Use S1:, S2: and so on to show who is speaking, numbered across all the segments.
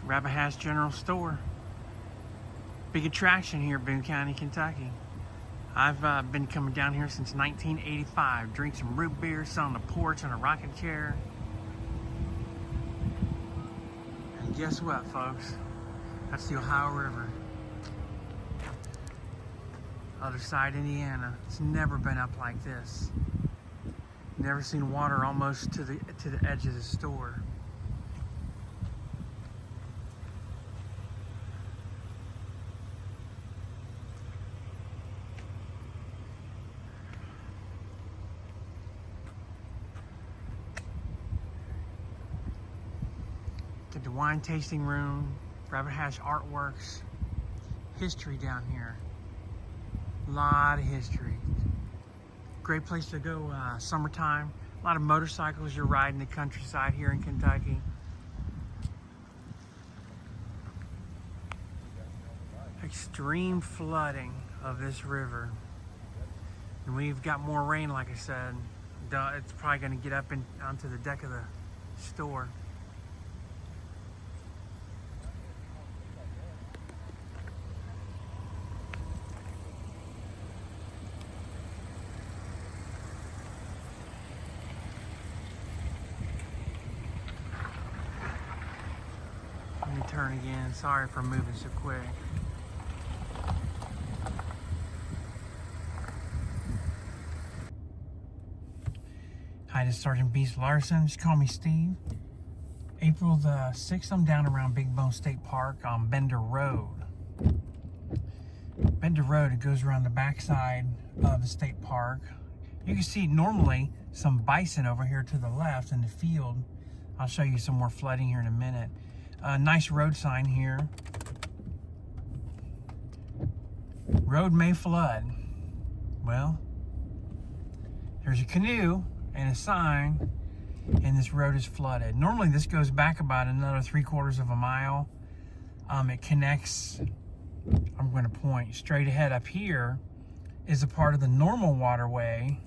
S1: Rabbit Hatch General Store. Big attraction here in Boone County, Kentucky. I've been coming down here since 1985. Drink some root beer, sit on the porch on a rocking chair. And guess what, folks? That's the Ohio River. Other side, Indiana. It's never been up like this. Never seen water almost to the edge of the store. Get the wine tasting room, Rabbit Hatch Artworks. History down here. A lot of history. Great place to go summertime. A lot of motorcycles. You're riding the countryside here in Kentucky. Extreme flooding of this river. And we've got more rain, like I said. It's probably going to get up onto the deck of the store. Let me turn again. Sorry for moving so quick. Hi, this is Sergeant Beast Larson. Just call me Steve. April the 6th, I'm down around Big Boone State Park on Bender Road. Bender Road, it goes around the backside of the state park. You can see normally some bison over here to the left in the field. I'll show you some more flooding here in a minute. Nice road sign here. Road may flood. Well, there's a canoe and a sign, and this road is flooded. Normally this goes back about another 3/4 of a mile. It connects, I'm going to point straight ahead up here, is a part of the normal waterway.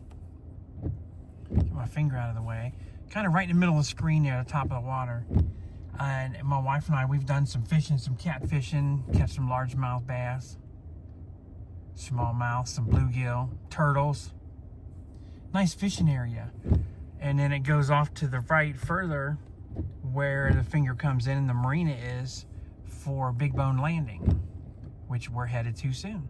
S1: Get my finger out of the way. Kind of right in the middle of the screen there at the top of the water. And my wife and I, we've done some fishing, some catfishing, catch some largemouth bass, smallmouth, some bluegill, turtles. Nice fishing area. And then it goes off to the right further where the finger comes in and the marina is for Big Bone Landing, which we're headed to soon.